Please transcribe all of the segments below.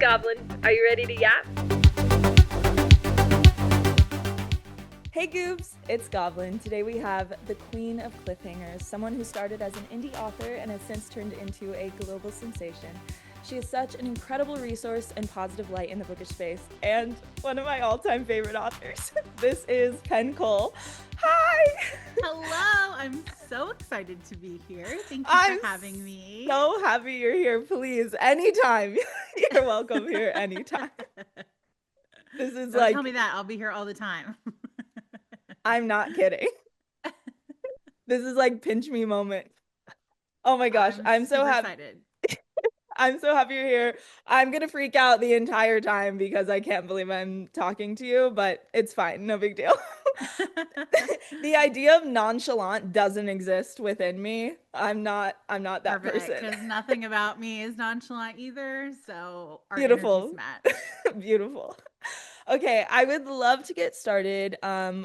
Goblin. Are you ready to yap? Hey Goobs, it's Goblin. Today we have the queen of cliffhangers, someone who started as an indie author and has since turned into a global sensation. She is such an incredible resource and positive light in the bookish space, and one of my all-time favorite authors. This is Penn Cole. Hi! Hello, I'm so excited to be here. Thank you I'm for having me. So happy you're here. Please, anytime. You're welcome here anytime. This is Don't tell me that. I'll be here all the time. I'm not kidding. This is like pinch me moment. Oh my gosh, I'm so excited. I'm so happy you're here. I'm gonna freak out the entire time because I can't believe I'm talking to you, but it's fine, no big deal. The idea of nonchalant doesn't exist within me. I'm not that Perfect, person. because nothing about me is nonchalant either. So our Beautiful. energies match. Beautiful. Okay, I would love to get started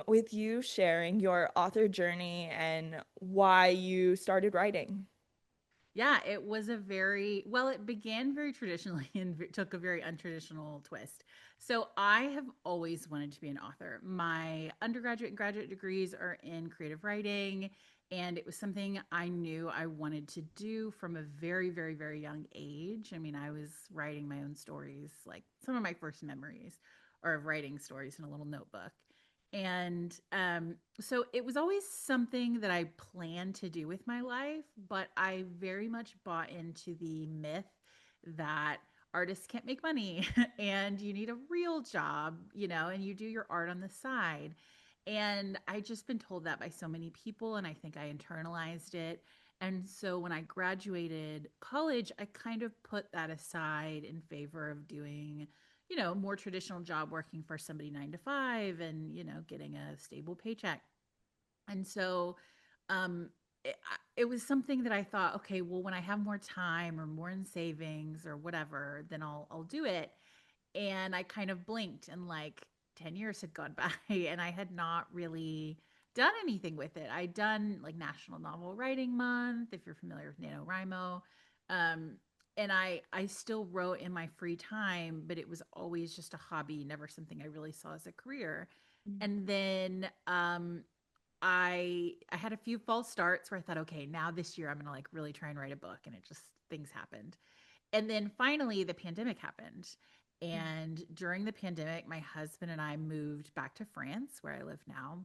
with you sharing your author journey and why you started writing. Yeah, it was it began very traditionally and took a very untraditional twist. So I have always wanted to be an author. My undergraduate and graduate degrees are in creative writing, and it was something I knew I wanted to do from a very, very, very young age. I mean, I was writing my own stories, like some of my first memories are of writing stories in a little notebook. And so it was always something that I planned to do with my life, but I very much bought into the myth that artists can't make money and you need a real job, and you do your art on the side. And I just been told that by so many people, and I think I internalized it. And so when I graduated college, I kind of put that aside in favor of doing more traditional job working for somebody 9 to 5 and, getting a stable paycheck. And so it was something that I thought, okay, well, when I have more time or more in savings or whatever, then I'll do it. And I kind of blinked and like 10 years had gone by and I had not really done anything with it. I'd done like National Novel Writing Month, if you're familiar with NaNoWriMo. Um, and I still wrote in my free time, but it was always just a hobby, never something I really saw as a career. And then I had a few false starts where I thought, okay, now this year I'm gonna like really try and write a book, and it just things happened. And then finally the pandemic happened. And during the pandemic, my husband and I moved back to France, where I live now.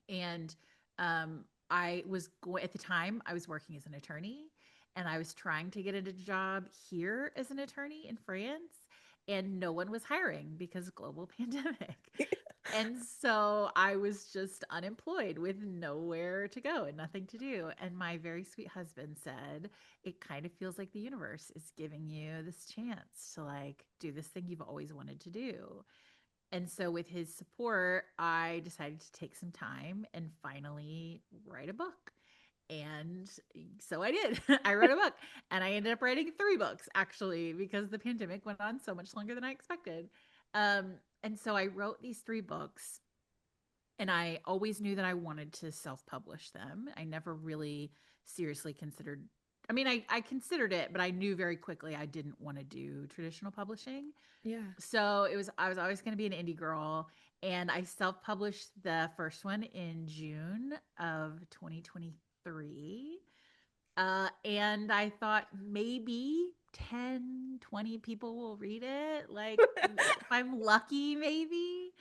And I was going at the time I was working as an attorney, and I was trying to get a job here as an attorney in France, and no one was hiring because global pandemic. And so I was just unemployed with nowhere to go and nothing to do. And my very sweet husband said, it kind of feels like the universe is giving you this chance to like do this thing you've always wanted to do. And so with his support, I decided to take some time and finally write a book. And so I did. I wrote a book, and I ended up writing 3 books actually because the pandemic went on so much longer than I expected. And so I wrote these 3 books, and I always knew that I wanted to self-publish them. I never really seriously considered, I mean, I considered it, but I knew very quickly I didn't want to do traditional publishing. Yeah. So I was always going to be an indie girl, and I self-published the first one in June of 2023. And I thought maybe 10, 20 people will read it. Like, if I'm lucky, maybe.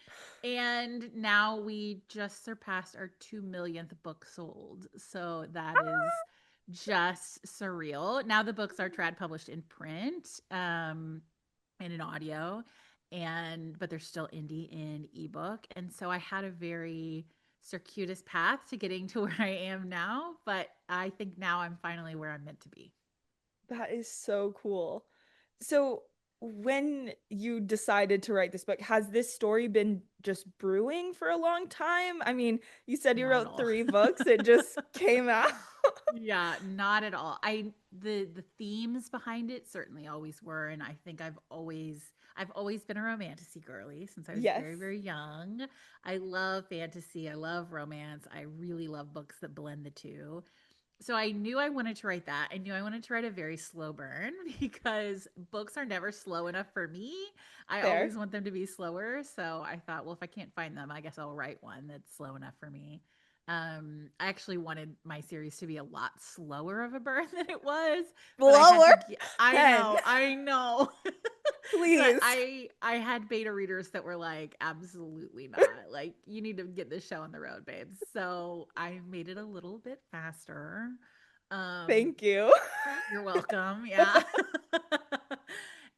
And now we just surpassed our 2 millionth book sold. So that is just surreal. Now the books are trad published in print, and in audio, but they're still indie in ebook. And so I had a very circuitous path to getting to where I am now, but I think now I'm finally where I'm meant to be. That is so cool. So, when you decided to write this book, has this story been just brewing for a long time? I mean, you said you Not at wrote all. 3 books, it just came out. Yeah, not at all. The themes behind it certainly always were, and I think I've always been a romantasy girly since I was Yes. very, very young. I love fantasy, I love romance. I really love books that blend the two. So I knew I wanted to write that. I knew I wanted to write a very slow burn because books are never slow enough for me. I Fair. always want them to be slower. So I thought, well, if I can't find them, I guess I'll write one that's slow enough for me. I actually wanted my series to be a lot slower of a burn than it was, but I had Slower? to Pen, I know. But please. I had beta readers that were like, absolutely not. Like, you need to get this show on the road, babes. So I made it a little bit faster. Um, Thank you. you're welcome. Yeah.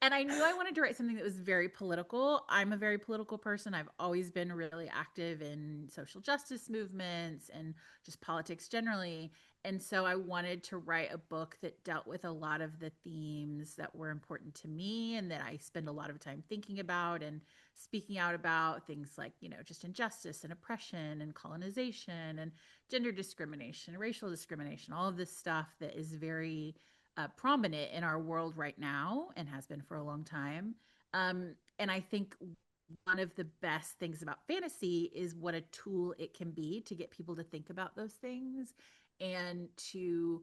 And I knew I wanted to write something that was very political. I'm a very political person. I've always been really active in social justice movements and just politics generally. And so I wanted to write a book that dealt with a lot of the themes that were important to me and that I spend a lot of time thinking about and speaking out about, things like, just injustice and oppression and colonization and gender discrimination, racial discrimination, all of this stuff that is very prominent in our world right now and has been for a long time. And I think one of the best things about fantasy is what a tool it can be to get people to think about those things and to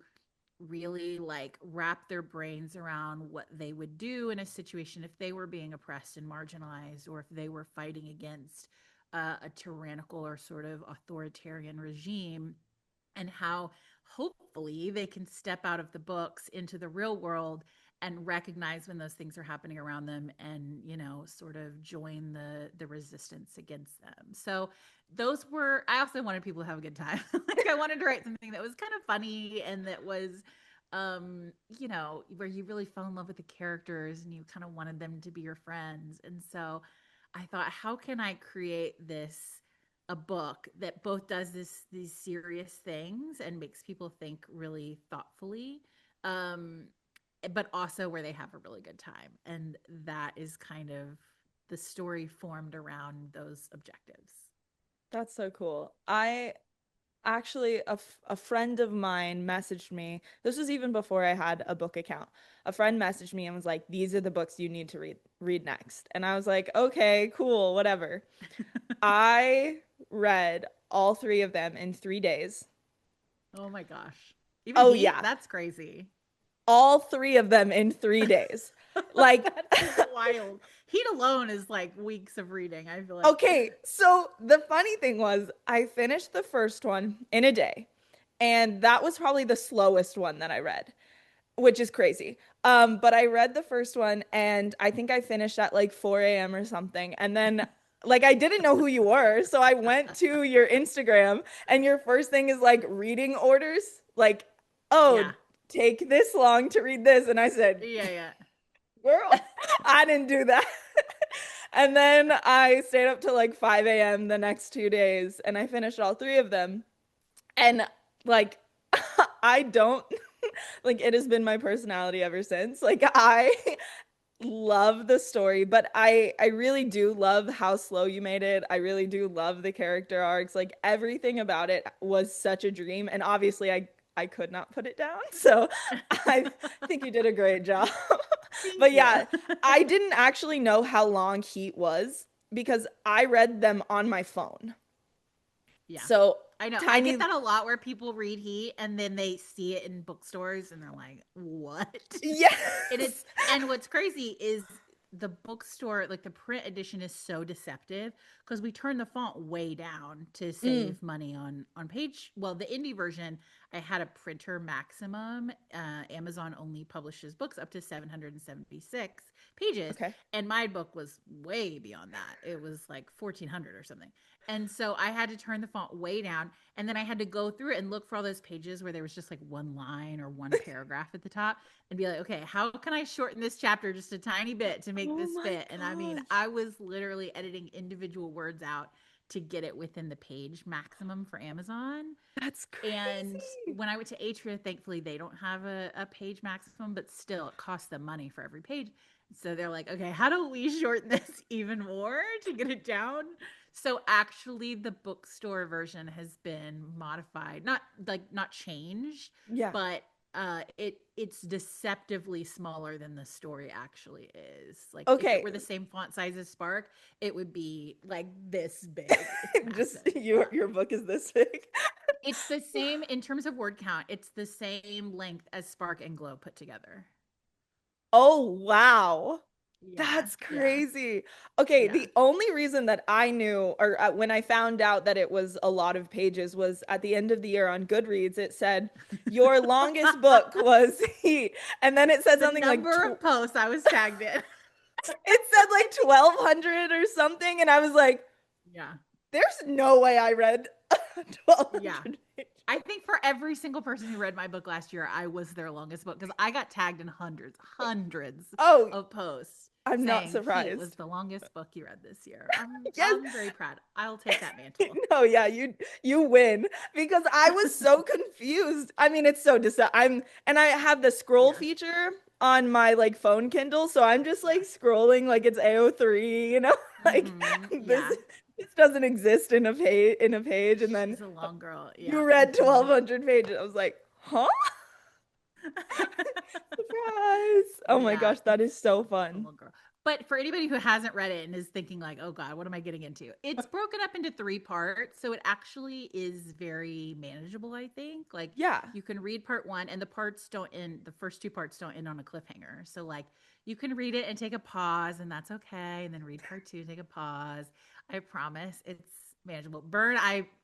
really like wrap their brains around what they would do in a situation if they were being oppressed and marginalized, or if they were fighting against a tyrannical or sort of authoritarian regime, and how hopefully they can step out of the books into the real world and recognize when those things are happening around them, and sort of join the resistance against them. So those were, I also wanted people to have a good time. Like, I wanted to write something that was kind of funny and that was where you really fell in love with the characters and you kind of wanted them to be your friends. And so I thought, how can I create this a book that both does these serious things and makes people think really thoughtfully, um, but also where they have a really good time. And that is kind of the story formed around those objectives. That's so cool. I actually, a friend of mine messaged me. This was even before I had a book account. A friend messaged me and was like, "These are the books you need to read next." And I was like, "Okay, cool, whatever." I read all three of them in 3 days. Oh my gosh. Even Oh Heat? yeah, That's crazy. all three of them in 3 days. Like, That's wild. Heat alone is like weeks of reading, I feel like. okay, so the funny thing was, I finished the first one in a day, and that was probably the slowest one that I read, which is crazy. But I read the first one, and I think I finished at like 4 a.m. or something, and then like I didn't know who you were, so I went to your Instagram, and your first thing is like reading orders, like, oh, Yeah. take this long to read this, and I said, Yeah, girl, I didn't do that. And then I stayed up till like 5 a.m. the next 2 days and I finished all three of them. And like, I don't, like, it has been my personality ever since. Like, I love the story, but I really do love how slow you made it. I really do love the character arcs. Like, everything about it was such a dream. And obviously, I could not put it down. So I think you did a great job. Thank But you. yeah, I didn't actually know how long Heat was because I read them on my phone. Yeah. So I know. I get tiny, that a lot where people read Heat and then they see it in bookstores and they're like, "What?" And yes. what's crazy is the bookstore, like the print edition, is so deceptive because we turn the font way down to Mm, save money on page. Well, the indie version, I had a printer maximum. Amazon only publishes books up to 776 pages, okay. and my book was way beyond that. It was like 1,400 or something. And so I had to turn the font way down. And then I had to go through it and look for all those pages where there was just like one line or one paragraph at the top and be like, okay, how can I shorten this chapter just a tiny bit to make Oh this my fit? And I mean, gosh. I was literally editing individual words out to get it within the page maximum for Amazon. That's And crazy. when I went to Atria, thankfully they don't have a page maximum, but still it costs them money for every page. So they're like, okay, how do we shorten this even more to get it down? So actually the bookstore version has been modified, not changed, Yeah. but it's deceptively smaller than the story actually is. Like, if it Okay. were the same font size as Spark, it would be like this big. It's Just massive. your book is this big. It's the same in terms of word count. It's the same length as Spark and Glow put together. Oh, wow. Yeah, That's yeah, crazy. Okay, yeah. the only reason that I knew, or when I found out that it was a lot of pages, was at the end of the year on Goodreads, it said, your longest book was Heat. And then it said The something like, number of posts I was tagged in. it said like 1200 or something. And I was like, Yeah, there's no way I read yeah. 1200 pages. I think for every single person who read my book last year, I was their longest book because I got tagged in hundreds Oh, of posts I'm not saying Heat was surprised. the longest book you read this year. Yes. I'm very proud. I'll take that mantle. No, yeah, you win because I was so confused. I mean, it's so I'm and I have the scroll Yeah, feature on my like phone Kindle, so I'm just yeah. like scrolling like it's AO3, like this Yeah. this doesn't exist in a page and then She's a long girl. you Yeah. read 1200 pages. I was like, "Huh?" Surprise. Oh my Yeah, gosh, that is so it's a fun. little girl. But for anybody who hasn't read it and is thinking like, "Oh God, what am I getting into?" It's broken up into three parts, so it actually is very manageable. I think like Yeah. you can read part one, and the parts don't end. The first two parts don't end on a cliffhanger, so like you can read it and take a pause, and that's okay. And then read part two, take a pause. I promise, it's manageable. Burn,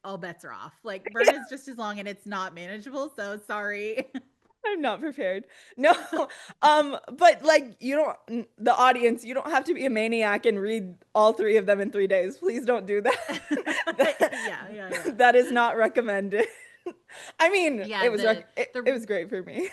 all bets are off. Like Burn is just as long, and it's not manageable. So sorry. I'm not prepared. No. But like the audience, you don't have to be a maniac and read all three of them in 3 days. Please don't do that. That, Yeah, yeah, yeah. that is not recommended. I mean, Yeah, it the was great for me.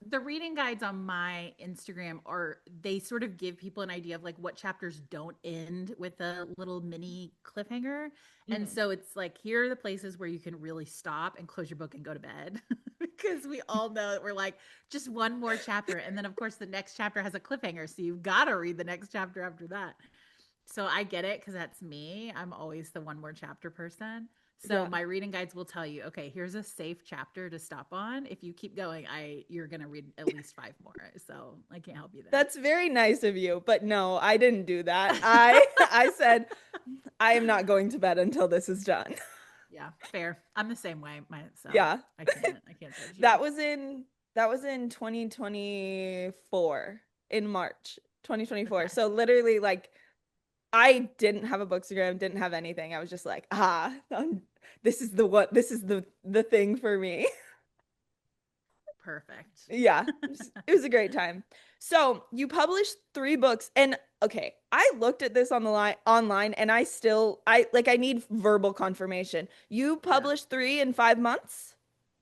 the reading guides on my Instagram are they sort of give people an idea of like what chapters don't end with a little mini cliffhanger. And Mhm. so it's like here are the places where you can really stop and close your book and go to bed because we all know that we're like just one more chapter and then of course the next chapter has a cliffhanger so you've got to read the next chapter after that. So I get it because that's me. I'm always the one more chapter person. So Yeah. my reading guides will tell you, okay, here's a safe chapter to stop on. If you keep going, you're gonna read at least five more. So I can't help you That's very nice of you, but no, I didn't do that. I said I am not going to bed until this is done. yeah, fair. I'm the same way. So Yeah. I can't judge you. That was in that was in 2024 in March 2024. Okay. So literally like I didn't have a bookstagram, didn't have anything. I was just like, this is the what this is the thing for me. Perfect. Yeah, it was a great time. So you published 3 books, and okay, I looked at this on the line online, and I need verbal confirmation. You Yeah. published 3 in 5 months?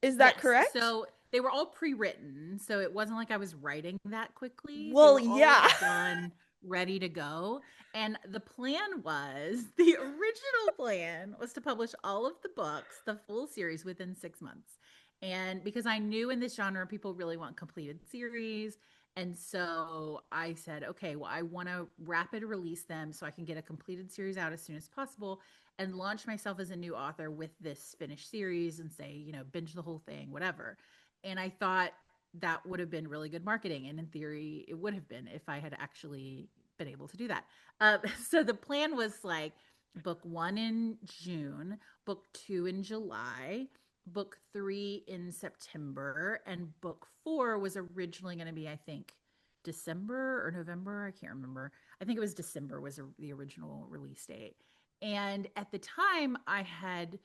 Is that Yes. correct? So they were all pre-written. So it wasn't like I was writing that quickly. They Well, were all yeah. done, ready to go. And the plan was the original plan was to publish all of the books, the full series within 6 months. And because I knew in this genre, people really want completed series. And so I said, okay, well, I want to rapid release them so I can get a completed series out as soon as possible and launch myself as a new author with this finished series and say, binge the whole thing, whatever. And I thought that would have been really good marketing. And in theory, it would have been if I had actually been able to do that. So the plan was like book one in June, book two in July, book three in September, and book four was originally going to be, I think, December or November. I can't remember. I think it was December was the original release date. And at the time, I had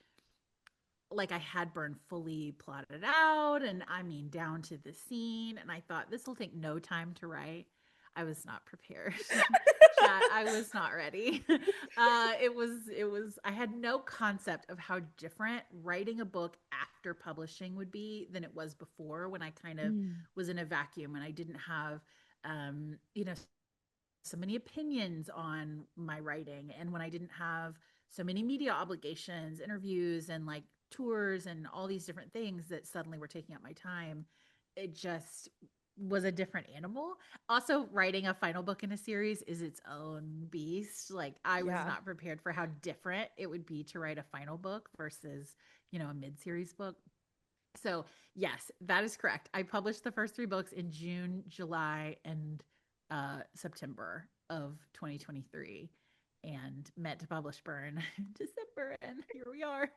Burn fully plotted out and I mean down to the scene. And I thought this will take no time to write. I was not prepared. Chat, I was not ready. I had no concept of how different writing a book after publishing would be than it was before when I kind of Mm. was in a vacuum and I didn't have, you know, so many opinions on my writing and when I didn't have so many media obligations, interviews and like tours and all these different things that suddenly were taking up my time, it just was a different animal. Also, writing a final book in a series is its own beast. Like I was Yeah. not prepared for how different it would be to write a final book versus, a mid-series book. So, yes, that is correct. I published the first three books in June, July, and September of 2023 and meant to publish Burn in December. And here we are.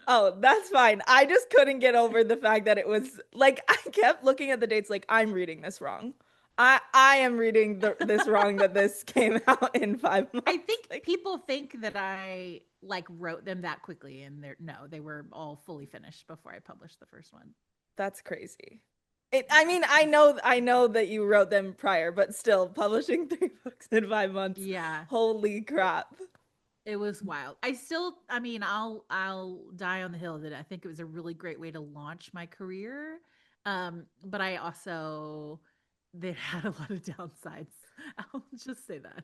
Oh, that's fine. I just couldn't get over the fact that it was like I kept looking at the dates like I'm reading this wrong. I am reading this wrong that this came out in 5 months. I think Like people think that I like wrote them that quickly, and they're no, they were all fully finished before I published the first one. that's crazy. I Yeah. mean, I know that you wrote them prior, but still publishing 3 books in 5 months. Yeah. Holy crap. It was wild. I still, I mean, I'll die on the hill that I think it was a really great way to launch my career. But I also they had a lot of downsides. I'll just say that.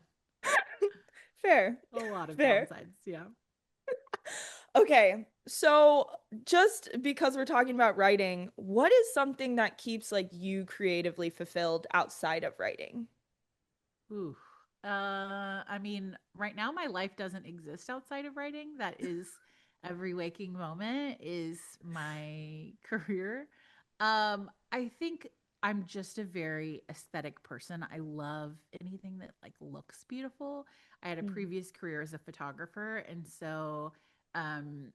Fair. A lot of Fair. downsides. Yeah. Okay, so just because we're talking about writing, what is something that keeps like you creatively fulfilled outside of writing? Ooh. I mean, right now my life doesn't exist outside of writing. That is every waking moment is my career. I think I'm just a very aesthetic person. I love anything that like looks beautiful. I had a Mm, previous career as a photographer, and so um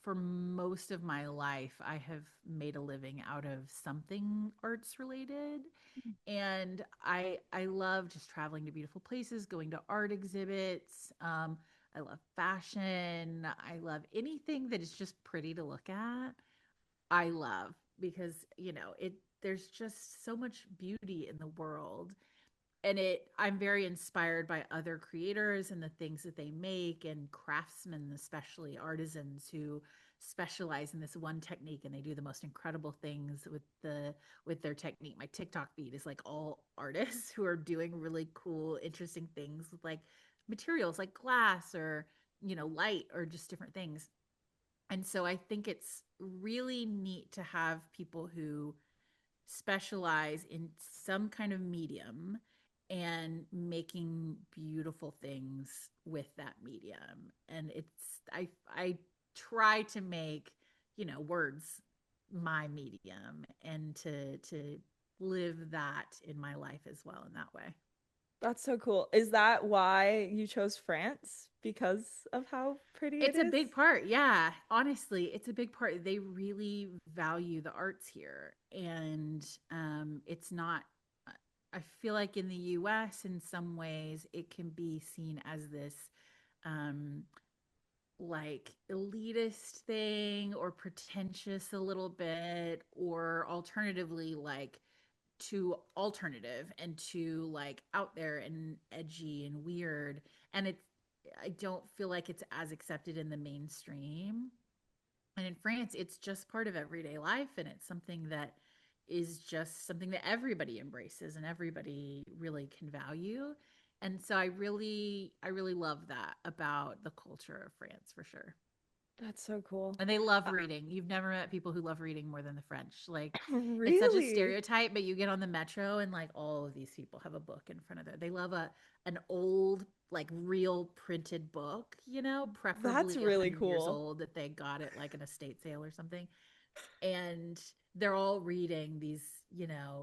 for most of my life I have made a living out of something arts related, and I love just traveling to beautiful places, going to art exhibits. I love fashion. I love anything that is just pretty to look at. I love because it there's just so much beauty in the world, and I'm very inspired by other creators and the things that they make, and craftsmen, especially artisans who specialize in this one technique, and they do the most incredible things with their technique. My TikTok feed is like all artists who are doing really cool interesting things with like materials like glass or light or just different things. And so I think it's really neat to have people who specialize in some kind of medium and making beautiful things with that medium. And I try to make, words my medium, and to live that in my life as well in that way. that's so cool. Is that why you chose France? Because of how pretty it It's a is? big part. Yeah. Honestly, it's a big part. They really value the arts here. And it's not, I feel like in the US, in some ways, it can be seen as this um, like elitist thing or pretentious a little bit, or alternatively, like too alternative and too like out there and edgy and weird. And I don't feel like it's as accepted in the mainstream. And in France, it's just part of everyday life, and it's something that is just something that everybody embraces and everybody really can value. And so I really love that about the culture of France for sure. That's so cool. And they love reading. You've never met people who love reading more than the French. Like, it's such a Really? stereotype, but you get on the metro and like all of these people have a book in front of them. They love an old, like real printed book, That's preferably a really hundred years cool. old that they got at like an estate sale or something. And they're all reading these,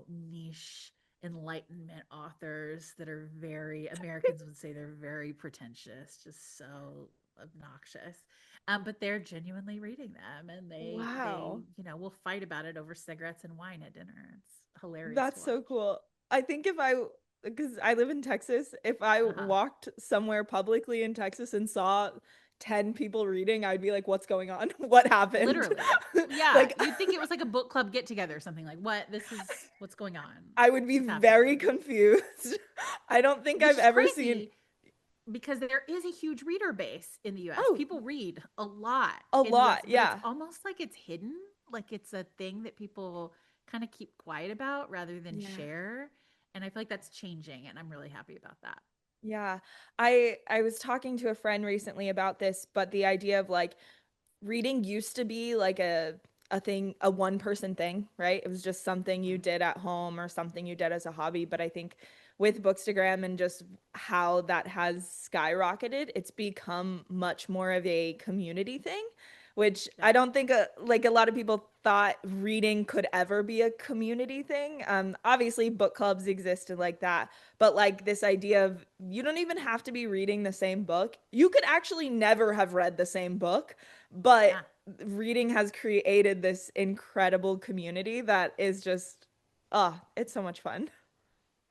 niche enlightenment authors that are very, Americans would say they're very pretentious, just so obnoxious. But they're genuinely reading them, and they Wow. will fight about it over cigarettes and wine at dinner. It's hilarious to That's so watch. cool. I think because I live in Texas, if I Uh-huh. walked somewhere publicly in Texas and saw 10 people reading, I'd be like, what's going on? What happened? Literally. Yeah, Like, you'd think it was like a book club get together or something. Like, what? This is what's going on? I would be What's very happening? confused. I don't think Which I've is ever seen, crazy because there is a huge reader base in the US. oh, People read a lot a in the US, lot. but it's Yeah. almost like it's hidden, like it's a thing that people kind of keep quiet about rather than Yeah. share. And I feel like that's changing, and I'm really happy about that. Yeah. I was talking to a friend recently about this, but the idea of like reading used to be like a thing, a one person thing, right? It was just something you Mhm. did at home or something you did as a hobby. But I think with Bookstagram and just how that has skyrocketed, it's become much more of a community thing, which I don't Definitely. think like a lot of people thought reading could ever be a community thing. Obviously book clubs existed like that, but like this idea of you don't even have to be reading the same book. You could actually never have read the same book, but Yeah. reading has created this incredible community that is just, it's so much fun.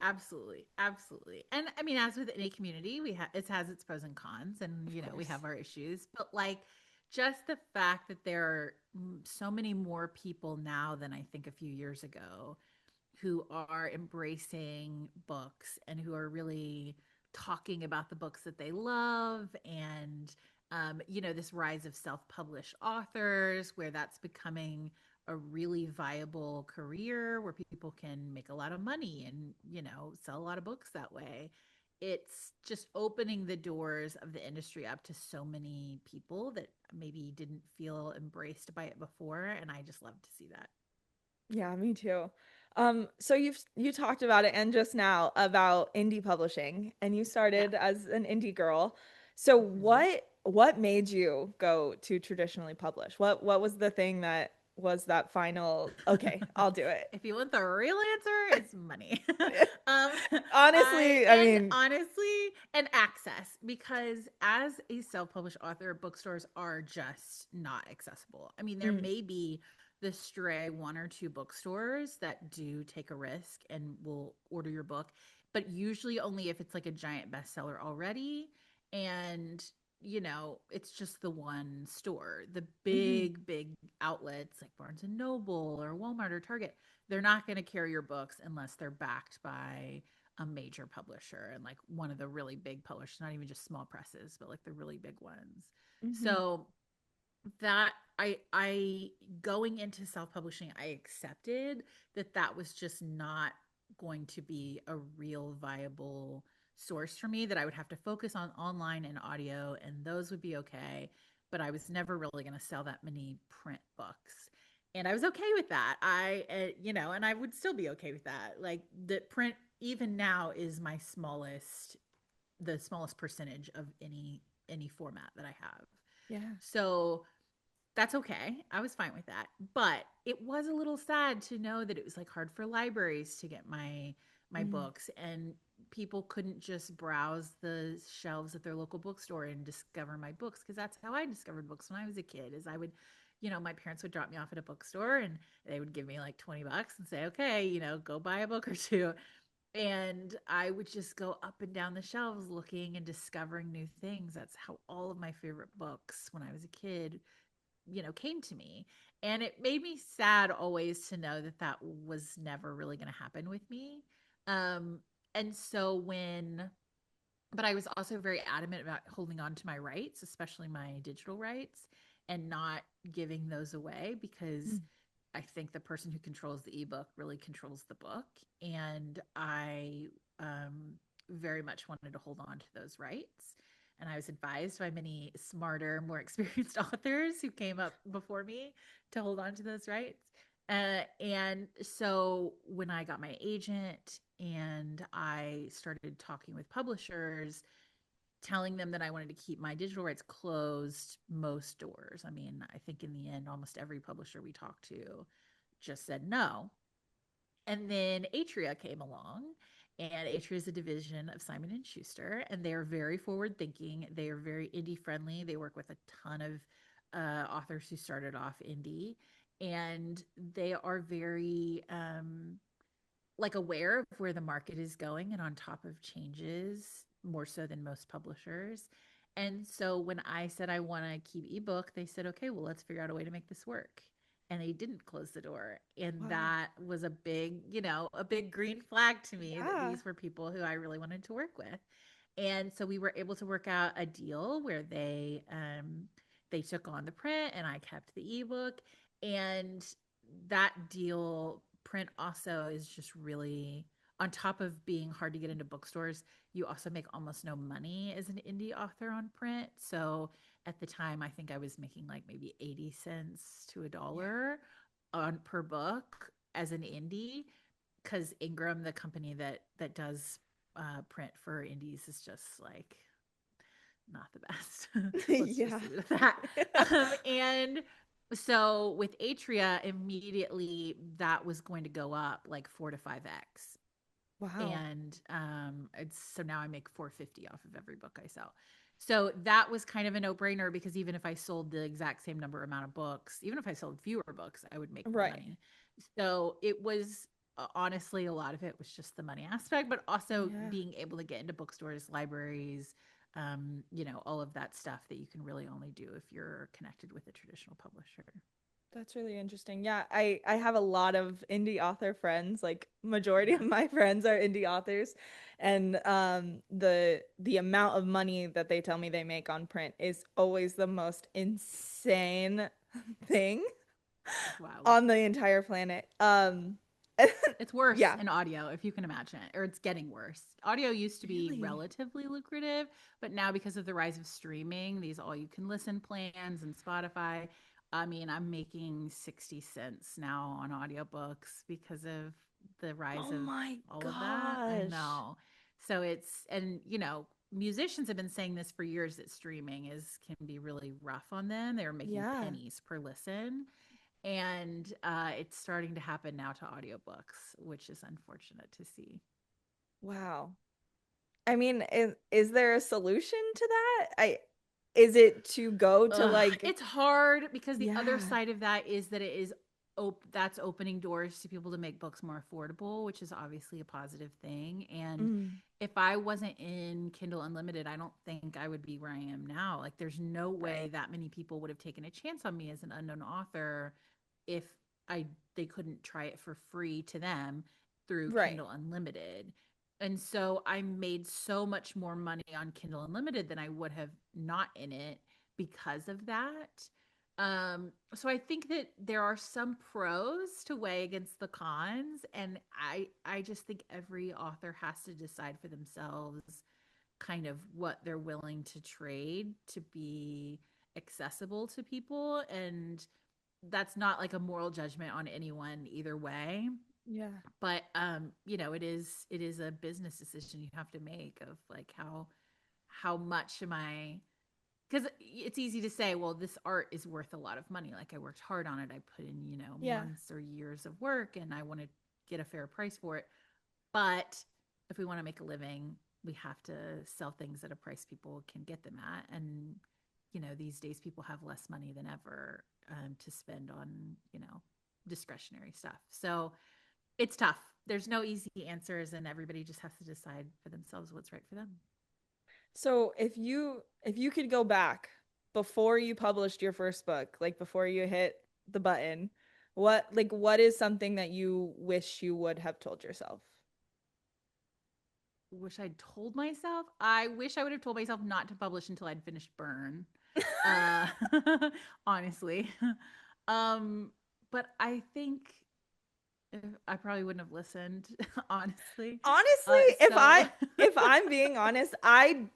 Absolutely, absolutely. And I mean, as with any community, it has its pros and cons, and Of we course. have our issues. But like, just the fact that there are so many more people now than I think a few years ago who are embracing books and who are really talking about the books that they love, and this rise of self-published authors where that's becoming a really viable career where people can make a lot of money and sell a lot of books that way. It's just opening the doors of the industry up to so many people that maybe didn't feel embraced by it before, and I just love to see that. Yeah, me too. So you talked about it and just now about indie publishing, and you Yeah. started as an indie girl. So Hmm. what made you go to traditionally publish? What was the thing that was that final, okay, I'll do it. If you want the real answer, it's money. um, Honestly, I and mean, honestly, and access, because as a self-published author, bookstores are just not accessible. I mean, there mm, may be the stray one or two bookstores that do take a risk and will order your book, but usually only if it's like a giant bestseller already. And it's just the one store. The mhm, big outlets like Barnes and Noble or Walmart or Target, they're not going to carry your books unless they're backed by a major publisher and like one of the really big publishers, not even just small presses, but like the really big ones. mhm, So that I going into self-publishing, I accepted that that was just not going to be a real viable source for me, that I would have to focus on online and audio, and those would be okay, but I was never really going to sell that many print books. And I was okay with that. And I would still be okay with that. Like the print even now is the smallest percentage of any format that I have. yeah. So that's okay. I was fine with that. But it was a little sad to know that it was like hard for libraries to get my Mm, books, and people couldn't just browse the shelves at their local bookstore and discover my books, because that's how I discovered books when I was a kid. Is I would my parents would drop me off at a bookstore and they would give me like $20 and say, "Okay, go buy a book or two." And I would just go up and down the shelves looking and discovering new things. That's how all of my favorite books when I was a kid came to me. And it made me sad always to know that that was never really going to happen with me. Um, and so but I was also very adamant about holding on to my rights, especially my digital rights, and not giving those away, because mm, I think the person who controls the ebook really controls the book. And I very much wanted to hold on to those rights. And I was advised by many smarter, more experienced authors who came up before me to hold on to those rights. And so when I got my agent and I started talking with publishers, telling them that I wanted to keep my digital rights closed most doors. I mean, I think in the end, almost every publisher we talked to just said no. And then Atria came along, and Atria is a division of Simon and Schuster, and they are very forward thinking. They are very indie friendly. They work with a ton of authors who started off indie, and they are very like aware of where the market is going and on top of changes more so than most publishers. And so when I said I want to keep ebook, they said, okay, well, let's figure out a way to make this work. And they didn't close the door. And wow. that was a big green flag to me that Yeah. these were people who I really wanted to work with. And so we were able to work out a deal where they took on the print and I kept the ebook. And that deal, print also is just really, on top of being hard to get into bookstores, you also make almost no money as an indie author on print. So at the time, I think I was making like maybe 80 cents to a Yeah. dollar on per book as an indie, because Ingram, the company that does print for indies, is just like not the best. Let's Yeah. just leave it at that. And so with Atria, immediately that was going to go up like 4 to 5x. Wow. And so now I make 450 off of every book I sell. So that was kind of a no-brainer because even if I sold the exact same number amount of books, even if I sold fewer books, I would make more Right. money. So it was honestly a lot of it was just the money aspect, but also Yeah. being able to get into bookstores, libraries, all of that stuff that you can really only do if you're connected with a traditional publisher. That's really interesting. Yeah, I have a lot of indie author friends. Like majority of Yeah. my friends are indie authors, and the amount of money that they tell me they make on print is always the most insane thing It's wild. on the entire planet. It's worse Yeah. in audio, if you can imagine, or it's getting worse. Audio used to be Really? relatively lucrative, but now because of the rise of streaming, these all you can listen plans and Spotify, I mean, I'm making 60 cents now on audiobooks because of the rise Oh of my all of that. I gosh. know. So it's, and musicians have been saying this for years that streaming is can be really rough on them. They're making Yeah. pennies per listen, and it's starting to happen now to audiobooks, which is unfortunate to see. Wow. I mean, is there a solution to that? Is it to go to like, It's hard because the other yeah. side of that is that it is that's opening doors to people to make books more affordable, which is obviously a positive thing. And Mm, if I wasn't in Kindle Unlimited, I don't think I would be where I am now. Like there's no way right. that many people would have taken a chance on me as an unknown author if I they couldn't try it for free to them through Right. Kindle Unlimited. And so I made so much more money on Kindle Unlimited than I would have not in it because of that. So I think that there are some pros to weigh against the cons, and I just think every author has to decide for themselves kind of what they're willing to trade to be accessible to people, and that's not like a moral judgment on anyone either way, Yeah. but it is a business decision you have to make of like how much am I, because it's easy to say, well, this art is worth a lot of money, like I worked hard on it, I put in Yeah. months or years of work, and I want to get a fair price for it. But if we want to make a living, we have to sell things at a price people can get them at. And, these days people have less money than ever to spend on, discretionary stuff. So it's tough. There's no easy answers, and everybody just has to decide for themselves what's right for them. So if you could go back before you published your first book, like before you hit the button, what is something that you wish you would have told yourself? Wish I'd told myself. I wish I would have told myself not to publish until I'd finished Burn. Uh, honestly. Um, but I think I probably wouldn't have listened, honestly. Honestly, if So I'm being honest, I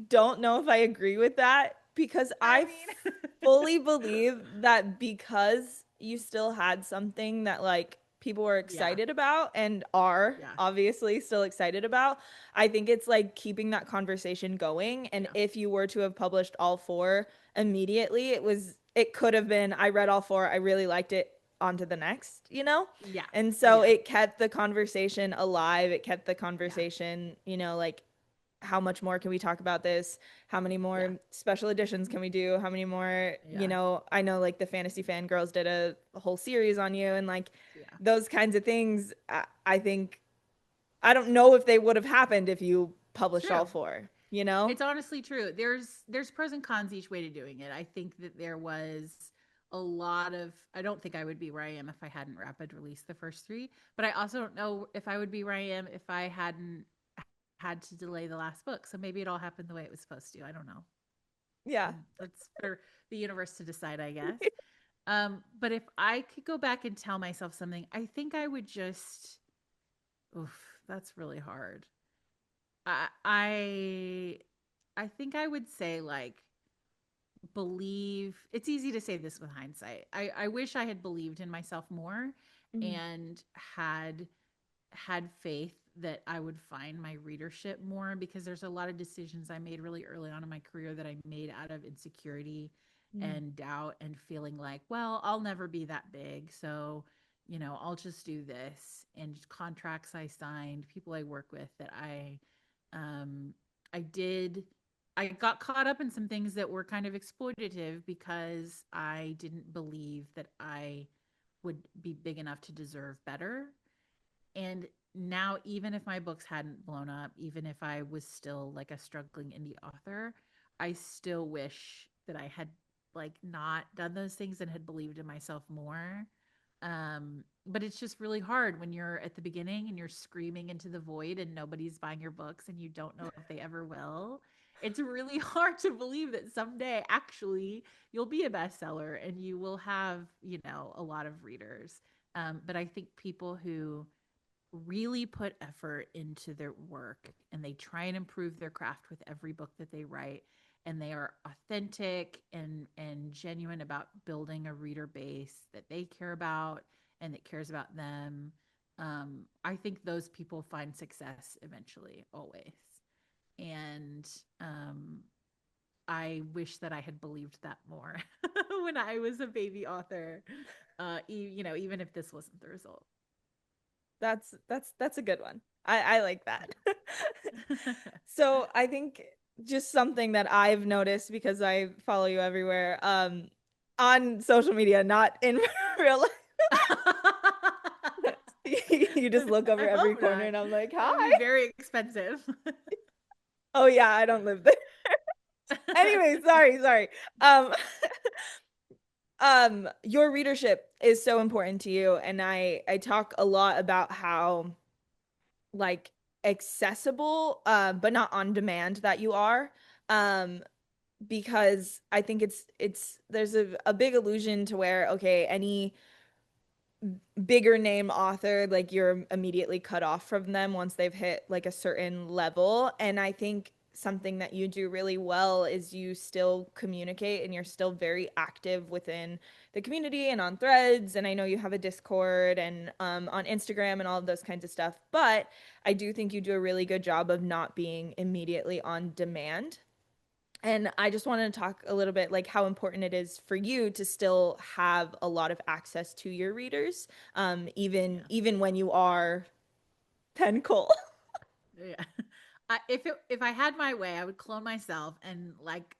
don't know if I agree with that because I I mean, fully believe that because you still had something that like people were yeah, excited about and are yeah, obviously still excited about, I think it's like keeping that conversation going. And yeah, if you were to have published all four immediately, it could have been I read all four, I really liked it, on to the next, you know? yeah, And so yeah, it kept the conversation alive. It kept the yeah, conversation, like how much more can we talk about this? How many yeah, more special editions can we do? How many more, yeah, I know like the Fantasy Fangirls did a whole series on you and like yeah. those kinds of things. I think, I don't know if they would have happened if you published all True. four, you know? It's honestly true. There's pros and cons each way to doing it. I think that there was a lot of I don't think I would be where I am if I hadn't rapid released the first three, but I also don't know if I would be where I am if I hadn't had to delay the last book. So maybe it all happened the way it was supposed to. I don't know. Yeah. That's for the universe to decide, I guess. But if I could go back and tell myself something, I think I would just oof, that's really hard. I I I think I would say like believe it's easy to say this with hindsight. I wish I had believed in myself more Mm, and had faith that I would find my readership more, because there's a lot of decisions I made really early on in my career that I made out of insecurity mm, and doubt and feeling like, well, I'll never be that big. So, I'll just do this. And contracts I signed, people I work with that um I did I got caught up in some things that were kind of exploitative because I didn't believe that I would be big enough to deserve better. And now, even if my books hadn't blown up, even if I was still like a struggling indie author, I still wish that I had like not done those things and had believed in myself more. But it's just really hard when you're at the beginning and you're screaming into the void and nobody's buying your books and you don't know if they ever will. It's really hard to believe that someday actually you'll be a bestseller and you will have, a lot of readers. But I think people who really put effort into their work and they try and improve their craft with every book that they write, and they are authentic and genuine about building a reader base that they care about and that cares about them. I think those people find success eventually, always. And I wish that I had believed that more when I was a baby author. Even if this wasn't the result. That's a good one. I like that. So I think just something that I've noticed because I follow you everywhere, on social media, not in real life. You just look over I every hope corner not. and I'm like, That would be hi. very expensive. Oh yeah, I don't live there. Anyway, sorry. Um, your readership is so important to you, and I talk a lot about how like accessible, but not on demand that you are. Um, because I think it's there's a big illusion to where okay, any bigger name author, like you're immediately cut off from them once they've hit like a certain level. And I think something that you do really well is you still communicate and you're still very active within the community and on threads. And I know you have a Discord and on Instagram and all of those kinds of stuff. But I do think you do a really good job of not being immediately on demand. And I just wanted to talk a little bit like how important it is for you to still have a lot of access to your readers, even Yeah. even when you are Penn Cole. Yeah. If I had my way, I would clone myself, and like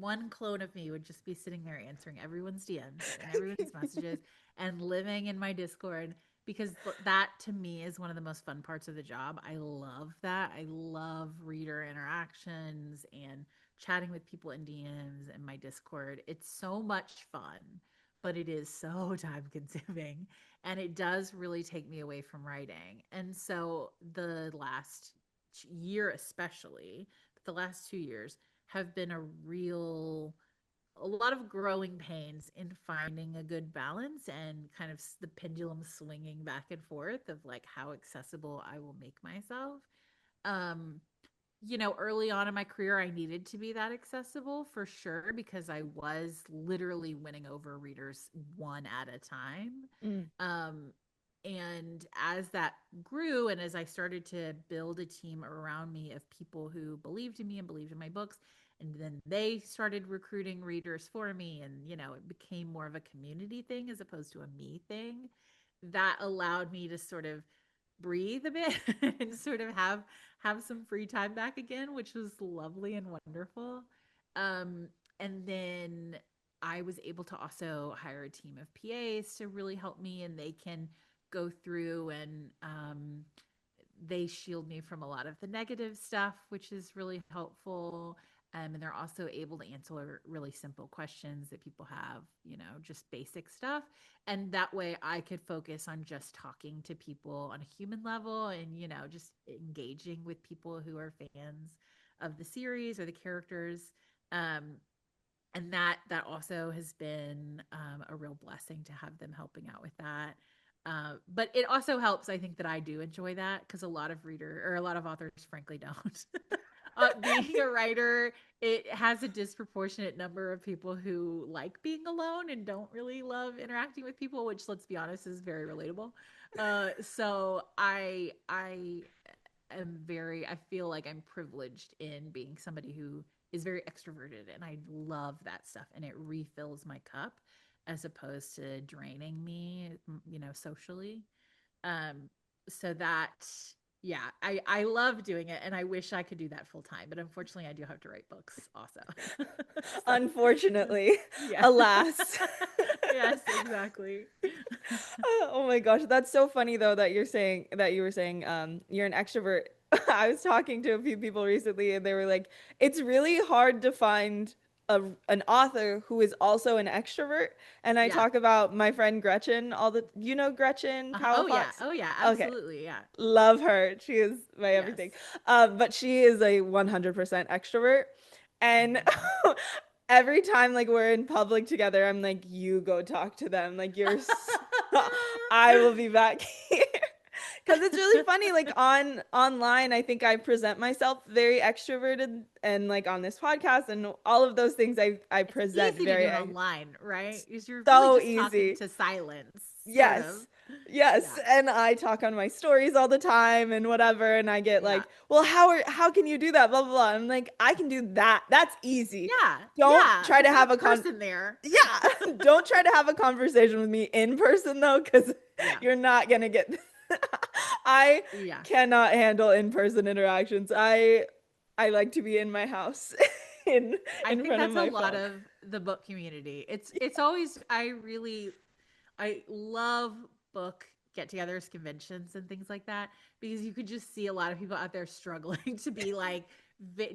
one clone of me would just be sitting there answering everyone's DMs and everyone's messages and living in my Discord, because that to me is one of the most fun parts of the job. I love that. I love reader interactions and chatting with people in DMs and my Discord. It's so much fun, but it is so time consuming, and it does really take me away from writing. And so the last year especially, but the last 2 years have been a lot of growing pains in finding a good balance and kind of the pendulum swinging back and forth of like how accessible I will make myself. Um, Early on in my career, I needed to be that accessible for sure because I was literally winning over readers one at a time. Mm. Um, and as that grew, and as I started to build a team around me of people who believed in me and believed in my books, and then they started recruiting readers for me, and it became more of a community thing as opposed to a me thing. That allowed me to sort of breathe a bit and sort of have some free time back again, which was lovely and wonderful. Um, and then I was able to also hire a team of PAs to really help me, and they can go through and they shield me from a lot of the negative stuff, which is really helpful. And they're also able to answer really simple questions that people have, just basic stuff. And that way I could focus on just talking to people on a human level and, just engaging with people who are fans of the series or the characters. Um, and that also has been a real blessing to have them helping out with that. But it also helps, I think, that I do enjoy that because a lot of authors, frankly, don't. Being a writer, it has a disproportionate number of people who like being alone and don't really love interacting with people, which, let's be honest, is very relatable. So I feel like I'm privileged in being somebody who is very extroverted, and I love that stuff, and it refills my cup as opposed to draining me, socially. Um, so that Yeah, I love doing it, and I wish I could do that full time, but unfortunately, I do have to write books also. So, Unfortunately, yeah. alas. Yes, exactly. Oh my gosh, that's so funny though that you were saying you're an extrovert. I was talking to a few people recently and they were like, it's really hard to find an author who is also an extrovert. And I Yeah. talk about my friend Gretchen all the you know Gretchen Oh yeah. Palafox? Oh yeah. Okay. Absolutely. Yeah. Love her. She is my Yes. everything. But she is a 100% extrovert. And Mhm. every time like we're in public together, I'm like, you go talk to them. Like I will be back here. Because it's really funny, like online, I think I present myself very extroverted, and like on this podcast and all of those things, I It's present easy to do it very online, right? Because you're really so just talking easy. to silence, sort of. Yes. Yes, Yeah. and I talk on my stories all the time and whatever, and I get Yeah. like, "Well, how can you do that?" blah blah blah. I'm like, "I can do that. That's easy. Yeah. Don't Yeah. try to There's no have a con person there. Yeah, don't try to have a conversation with me in person though, cuz Yeah. you're not going to get I Yeah. cannot handle in-person interactions. I like to be in my house in I in think front of that's a my lot phone. of the book community. It's always I love book get-togethers, conventions, and things like that because you could just see a lot of people out there struggling to be like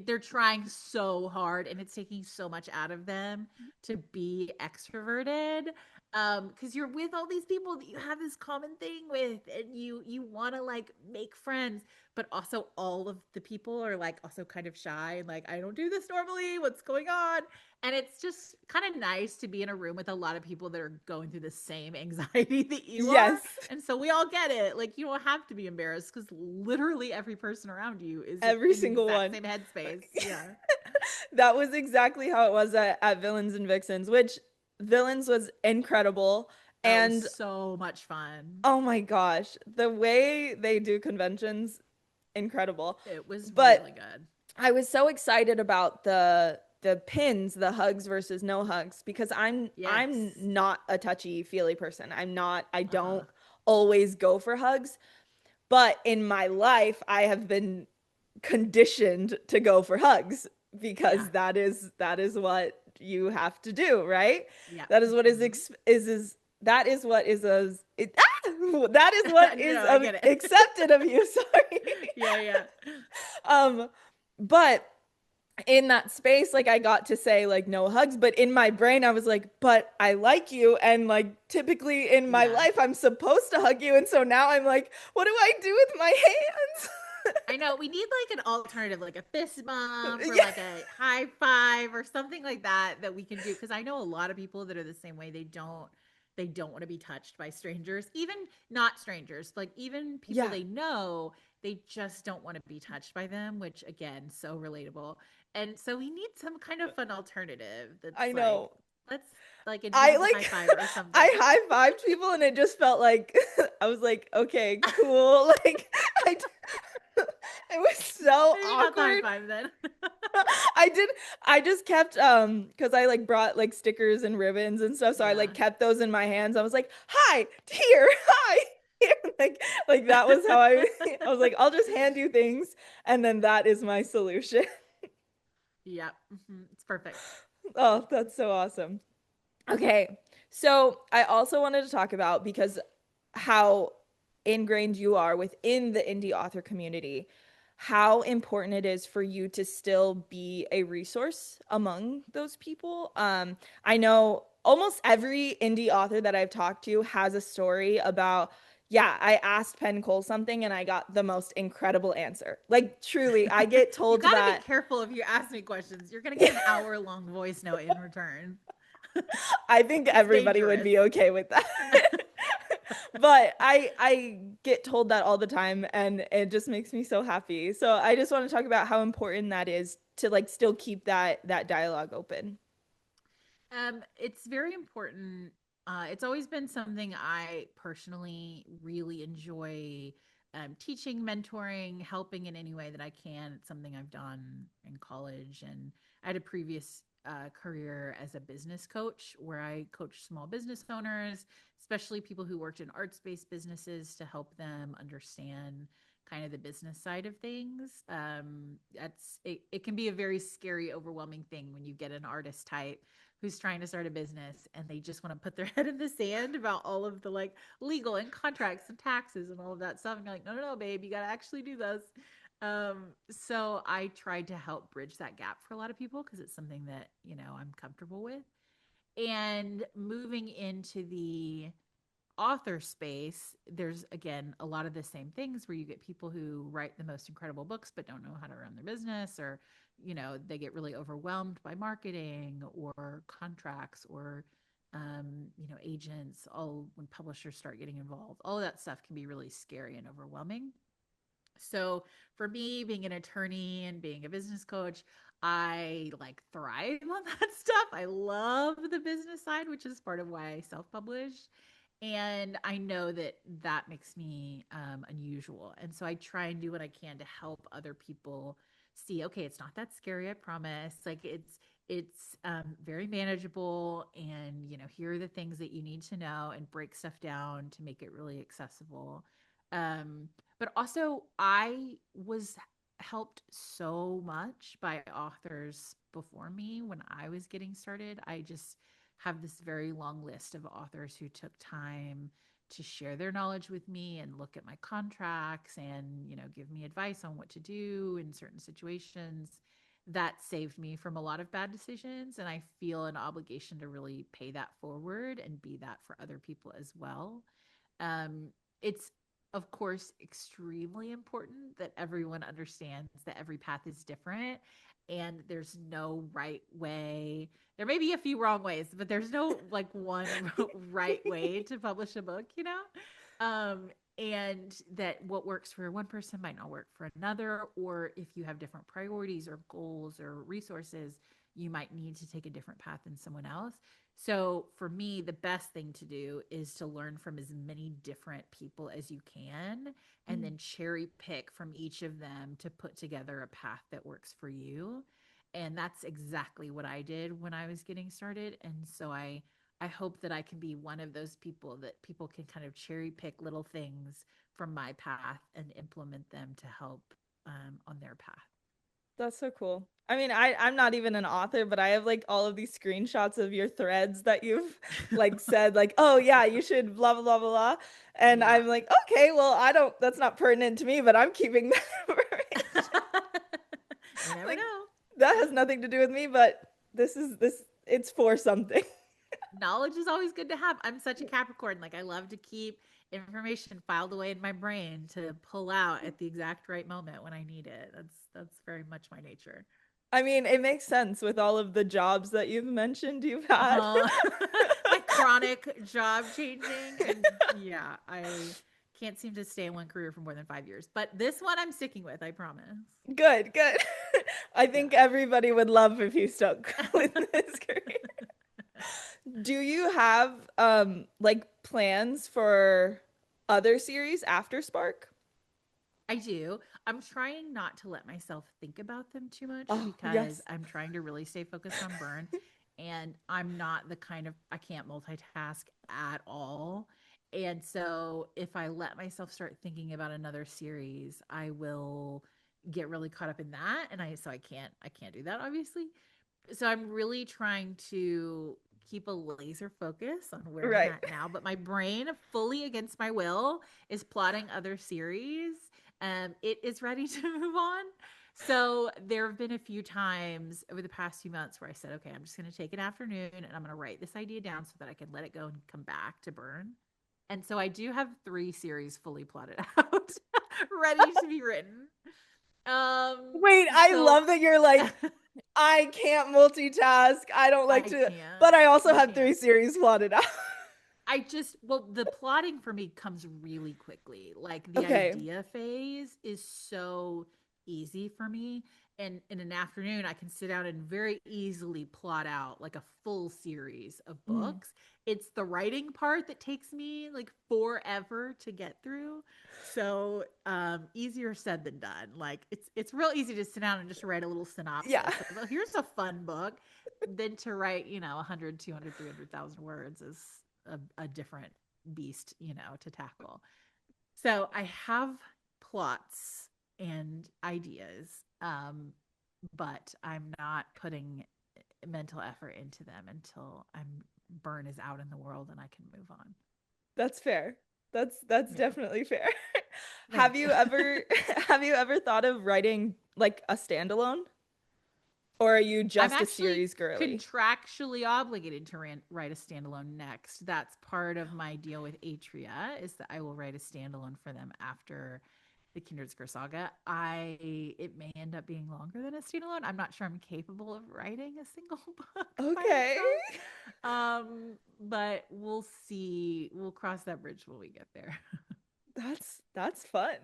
they're trying so hard and it's taking so much out of them to be extroverted because you're with all these people that you have this common thing with and you want to like make friends but also all of the people are like also kind of shy and like I don't do this normally, what's going on? And it's just kind of nice to be in a room with a lot of people that are going through the same anxiety that you are. Yes, And so we all get it. Like you don't have to be embarrassed because literally every person around you is every in the single exact one. same headspace. Yeah. That was exactly how it was at Villains and Vixens, which Villains was incredible. Oh, it was And so much fun. oh my gosh, the way they do conventions, incredible. It was But really good. I was so excited about the pins, the hugs versus no hugs, because I'm Yes. not a touchy feely person. I Uh huh. don't always go for hugs, but in my life I have been conditioned to go for hugs Yeah. because that is what you have to do, right? Yeah. That is what Mhm. is that is what is a that is what No, is I get it. accepted of you. Sorry. Yeah. Yeah. um but in that space, like I got to say like no hugs, but in my brain I was like, but I like you, and like typically in my Yeah. life I'm supposed to hug you, and so now I'm like, what do I do with my I know we need like an alternative, like a fist bump hands? or Yeah. like a high five or something like that that we can do. Because I know a lot of people that are the same way. They don't want to be touched by strangers, even not strangers, like even people Yeah, they know. They just don't want to be touched by them, which again, so relatable. And so we need some kind of fun alternative I that's like know. let's like I invisible high like five or I something. high fived people and it just felt like I was like, okay, cool. Like I it was so Maybe not the high awkward. five then. I did I just kept because I like brought like stickers and ribbons and stuff, so I like Yeah. kept those in my hands. I was like, hi, here, hi. Here. Like that was how I was like, I'll just hand you things and then that is my solution. Yeah. It's perfect. Oh, that's so awesome. Okay. So I also wanted to talk about because how ingrained you are within the indie author community, how important it is for you to still be a resource among those people. I know almost every indie author that I've talked to has a story about, yeah, I asked Penn Cole something and I got the most incredible answer. Like, truly, I get You told got to be that. careful if you ask me questions. You're going to get an hour-long voice note in return. I think It's everybody would dangerous. be okay with that. But I get told that all the time and it just makes me so happy. So I just want to talk about how important that is to like still keep that dialogue open. It's very important. It's always been something I personally really enjoy teaching, mentoring, helping in any way that I can. It's something I've done in college. And I had a previous career as a business coach where I coached small business owners, especially people who worked in arts based businesses to help them understand kind of the business side of things. It can be a very scary, overwhelming thing when you get an artist type who's trying to start a business and they just want to put their head in the sand about all of the like legal and contracts and taxes and all of that stuff. And you're like, no, no, no, babe, you got to actually do this. So I tried to help bridge that gap for a lot of people because it's something that, I'm comfortable with. And moving into the author space, there's again a lot of the same things where you get people who write the most incredible books but don't know how to run their business, or they get really overwhelmed by marketing or contracts or agents. All when publishers start getting involved, all of that stuff can be really scary and overwhelming. So for me, being an attorney and being a business coach, I like thrive on that stuff. I love the business side, which is part of why I self-publish. And I know that that makes me unusual. And so I try and do what I can to help other people see, okay, it's not that scary, I promise. Like it's very manageable, and here are the things that you need to know, and break stuff down to make it really accessible. But also I was helped so much by authors before me when I was getting started. I just have this very long list of authors who took time to share their knowledge with me and look at my contracts and, give me advice on what to do in certain situations. That saved me from a lot of bad decisions. And I feel an obligation to really pay that forward and be that for other people as well. It's, of course, extremely important that everyone understands that every path is different and there's no right way. There may be a few wrong ways, but there's no like one right way to publish a book, and that what works for one person might not work for another, or if you have different priorities or goals or resources, you might need to take a different path than someone else. So for me, the best thing to do is to learn from as many different people as you can, and then cherry pick from each of them to put together a path that works for you. And that's exactly what I did when I was getting started. And so I hope that I can be one of those people that people can kind of cherry pick little things from my path and implement them to help on their path. That's so cool. I mean, I'm not even an author, but I have like all of these screenshots of your threads that you've like said like, oh yeah, you should blah blah blah blah. And Yeah. I'm like, okay, well, that's not pertinent to me, but I'm keeping that information. You never Like know. that has nothing to do with me, but this it's for something. Knowledge is always good to have. I'm such a Capricorn. Like I love to keep information filed away in my brain to pull out at the exact right moment when I need it. That's very much my nature. I mean, it makes sense with all of the jobs that you've mentioned you've had. My chronic job changing, and yeah, I can't seem to stay in one career for more than 5 years. But this one I'm sticking with, I promise. Good, good. I think Yeah. everybody would love if you stuck with this career. Do you have like plans for other series after Spark? I do. I'm trying not to let myself think about them too much Oh, because yes. I'm trying to really stay focused on burn. And I'm not the kind of, I can't multitask at all. And so if I let myself start thinking about another series, I will get really caught up in that. And I can't do that, obviously. So I'm really trying to keep a laser focus on where I'm Right. at now, but my brain, fully against my will, is plotting other series. It is ready to move on. So there have been a few times over the past few months where I said, okay, I'm just going to take an afternoon and I'm going to write this idea down so that I can let it go and come back to burn. And so I do have 3 series fully plotted out, ready to be written. Wait, I So love that you're like, I can't multitask. I don't like I to, can't. but I also You have three can't. series plotted out. Well, the plotting for me comes really quickly. Like the Okay. idea phase is so easy for me. And in an afternoon, I can sit down and very easily plot out like a full series of Mm. books. It's the writing part that takes me like forever to get through. So easier said than done. Like it's real easy to sit down and just write a little Yeah. synopsis of, oh, here's a fun book. Than to write, 100, 200, 300,000 words is a different beast, to tackle. So I have plots and ideas, but I'm not putting mental effort into them until I'm burn is out in the world and I can move on. That's fair. That's Yeah. definitely fair. Have Thank you. you ever have you ever thought of writing like a standalone? Or are you I'm just a actually series girly? contractually obligated to write a standalone next. That's part of my deal with Atria is that I will write a standalone for them after the Kindred Sphere saga. It may end up being longer than a standalone. I'm not sure I'm capable of writing a single book by Okay. itself. But we'll see. We'll cross that bridge when we get there. That's fun.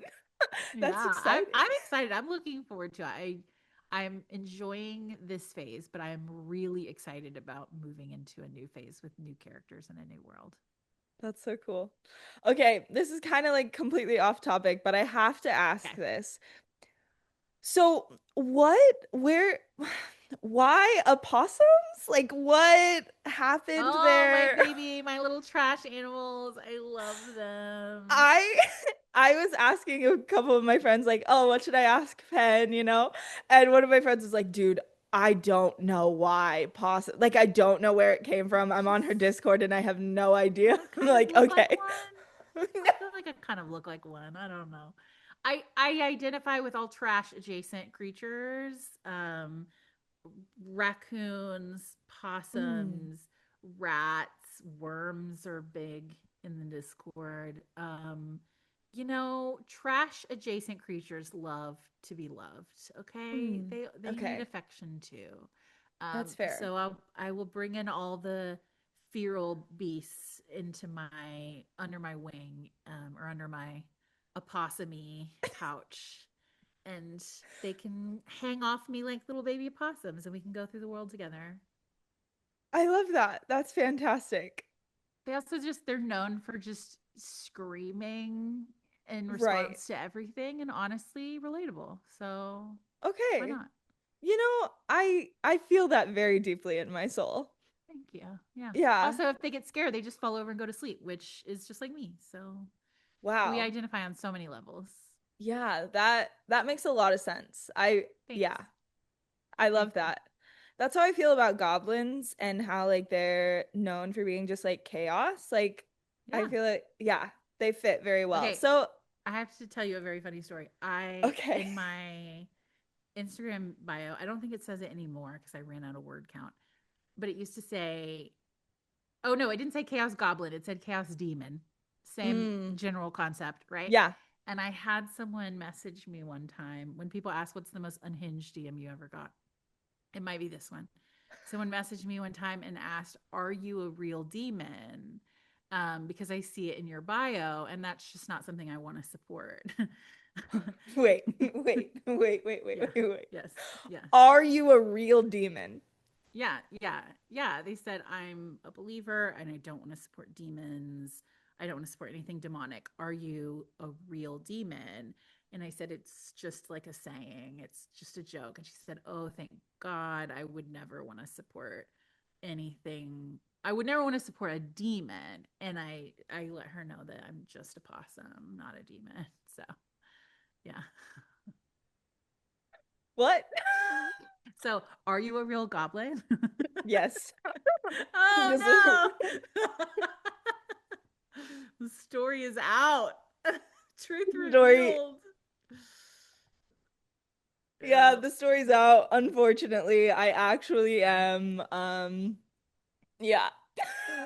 That's Yeah, exciting. I'm excited. I'm looking forward to it. I'm enjoying this phase, but I'm really excited about moving into a new phase with new characters and a new world. That's so cool. Okay, this is kind of like completely off topic, but I have to ask Okay. this. So, why opossums? Like, what happened Oh, my there? baby, my little trash animals. I love them. I I was asking a couple of my friends, like, oh, what should I ask Penn, you know? And one of my friends was like, dude, I don't know why possum, like, I don't know where it came from. I'm on her Just Discord and I have no idea. do I I'm kind of like, look like okay. one? I feel like I kind of look like one. I don't know. I identify with all trash adjacent creatures. Raccoons, Mm, possums, rats, worms are big in the Discord. Trash adjacent creatures love to be loved. Okay, mm, they need okay, affection too. that's fair. So I will bring in all the feral beasts into my under my wing, or under my opossumi pouch, and they can hang off me like little baby possums and we can go through the world together. I love that. That's fantastic. They also they're known for just screaming in Right. response to everything and honestly relatable. So why Okay. not? I feel that very deeply in my soul. Thank you. Yeah. Yeah. Also, if they get scared, they just fall over and go to sleep, which is just like me. So we Wow. identify on so many levels. Yeah, that makes a lot of sense. Thanks. Yeah, I Thank love you. that. That's how I feel about goblins and how like they're known for being just like chaos. Like I Yeah. feel like yeah, they fit very well. Okay. So, I have to tell you a very funny story. okay. In my Instagram bio, I don't think it says it anymore because I ran out of word count, but it used to say, oh no, it didn't say Chaos Goblin. It said Chaos Demon. Same Mm, general concept, right? yeah. And I had someone message me one time when people ask what's the most unhinged DM you ever got. It might be this one. Someone messaged me one time and asked, "Are you a real demon?" Because I see it in your bio, and that's just not something I want to support. Wait, wait, Yeah. wait. Yes. Yes. Are you a real demon? Yeah. Yeah. Yeah. They said, I'm a believer and I don't want to support demons. I don't want to support anything demonic. Are you a real demon? And I said, it's just like a saying. It's just a joke. And she said, oh, thank God. I would never want to support anything. I would never want to support a demon. And I let her know that I'm just a possum, not a demon. So, yeah. What? So, are you a real goblin? Yes. This is Oh no. The story is out. Truth story. revealed. Yeah, Yeah. the story's out. Unfortunately, I actually am. Yeah.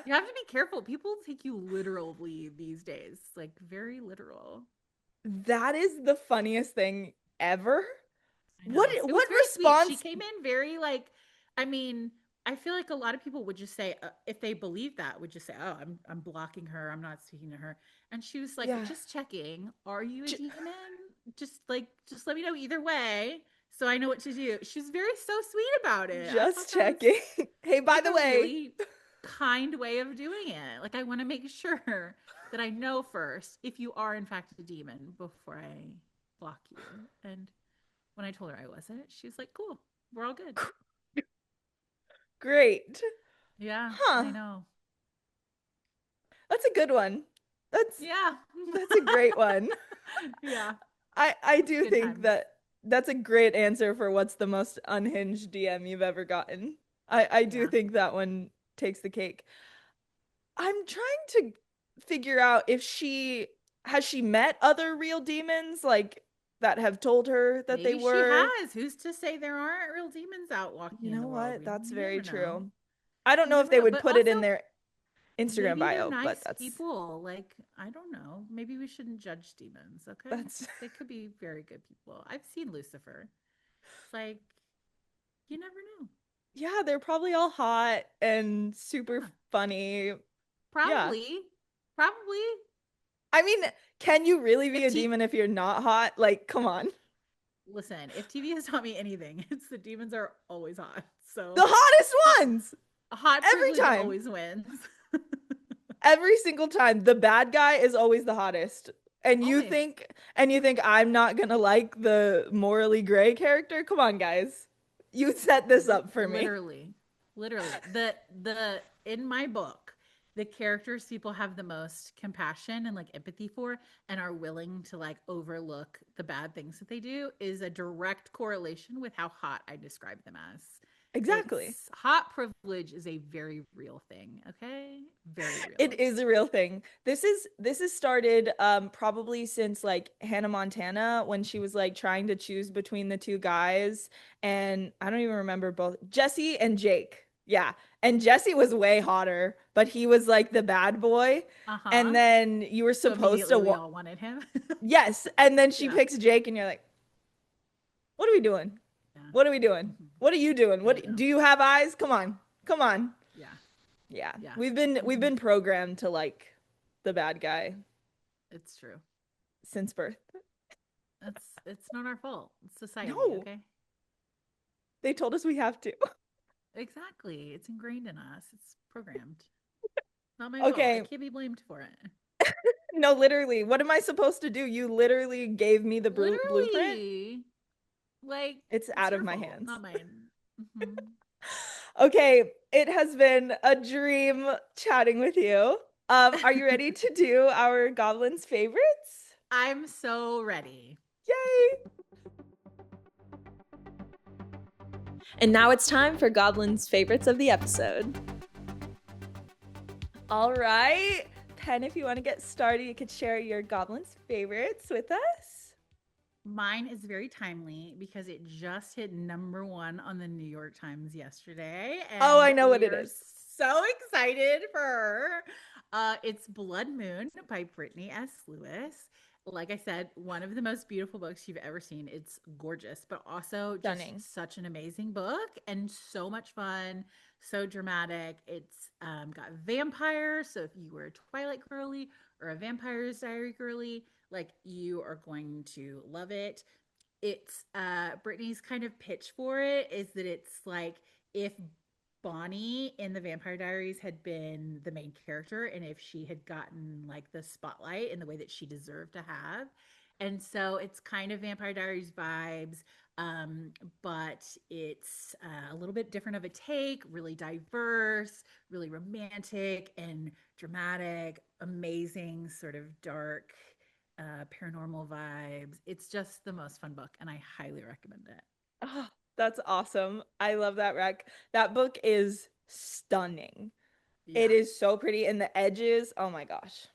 You have to be careful. People take you literally these days, like very literal. That is the funniest thing ever. I What know. It was what very sweet. She response? came in very like, I mean, I feel like a lot of people would just say, if they believe that, would just say, "Oh, I'm blocking her. I'm not speaking to her." And she was like, Yeah. "Just checking. Are you a J- demon? Just let me know either way, so I know what to do." She was very so sweet about it. I just thought that was checking. Hey, by like the a way, really kind way of doing it. Like I want to make sure that I know first if you are in fact a demon before I block you. And when I told her I wasn't, she was like, "Cool, we're all good." great. Yeah, I Huh. know. That's a good one. That's Yeah. that's a great one. Yeah. I do Good think times. that that's a great answer for what's the most unhinged DM you've ever gotten. I do Yeah. think that one takes the cake. I'm trying to figure out if she has she met other real demons like that have told her that they Maybe she were. has. Who's to say there aren't real demons out You walking in know the world? what? That's You very never know. true. I don't You know if never they know. would But put it also, in their Instagram maybe they're bio, but nice people. Like, I don't know. Maybe we shouldn't judge demons, okay? that's They could be very good people. I've seen Lucifer. It's like, you never know. yeah, they're probably all hot and super Yeah. funny. Yeah. Probably. Probably. I mean, can you really be If a T demon if you're not hot? Like, come on. Listen, if TV has taught me anything, it's the demons are always hot. The So hottest hot ones hot every privilege time. always wins. Every single time. The bad guy is always the hottest. Always. And you think I'm not gonna like the morally gray character? Come on, guys. You set this up for me. Literally. Literally. The in my book, the characters people have the most compassion and like empathy for and are willing to like overlook the bad things that they do is a direct correlation with how hot I describe them as. Exactly. It's hot privilege is a very real thing, okay? Very It real. is a real thing. This is started probably since like Hannah Montana when she was like trying to choose between the two guys and I don't even remember both Jesse and Jake. Yeah. And Jesse was way hotter, but he was like the bad boy. And Uh-huh. then you were So supposed to immediately we all wanted him. yes, and then she Yeah. picks Jake and you're like, "What are we doing? Yeah. What are we doing? Mhm. What are you doing? Yeah, What no. do you have eyes? Come on. Come on." Yeah. Yeah. Yeah. We've Mhm. been programmed to like the bad guy It's true. since birth. It's not our fault. It's society, No, okay? they told us we have to. Exactly. It's ingrained in us. It's programmed. Not my fault. I Okay. can't be blamed for it. No, literally. What am I supposed to do? You literally gave me the blueprint. Literally. Like, It's it's out of your my fault, hands. not mine. Hmm. Okay, it has been a dream chatting with you. Are you ready to do our Goblin's favorites? I'm so ready. Yay! And now it's time for Goblin's favorites of the episode. All right. Pen, if you want to get started, you could share your Goblin's favorites with us. Mine is very timely because it just hit #1 on the New York Times yesterday, Oh, and I know what we it are is. so excited for her. It's Blood Moon by Brittany S. Lewis. Like I said, one of the most beautiful books you've ever seen. It's gorgeous, but also Stunning. just such an amazing book and so much fun, so dramatic. It's got vampires, so if you were a Twilight girly or a Vampire's Diary girly, like you are going to love it. It's Brittany's kind of pitch for it is that it's like if Bonnie in the Vampire Diaries had been the main character and if she had gotten like the spotlight in the way that she deserved to have. And so it's kind of Vampire Diaries vibes, but it's a little bit different of a take, really diverse, really romantic and dramatic, amazing, sort of dark, paranormal vibes. It's just the most fun book, and I highly recommend it. Oh, that's awesome. I love that rec. That book is stunning. It Yeah, is so pretty. And the edges, oh my gosh.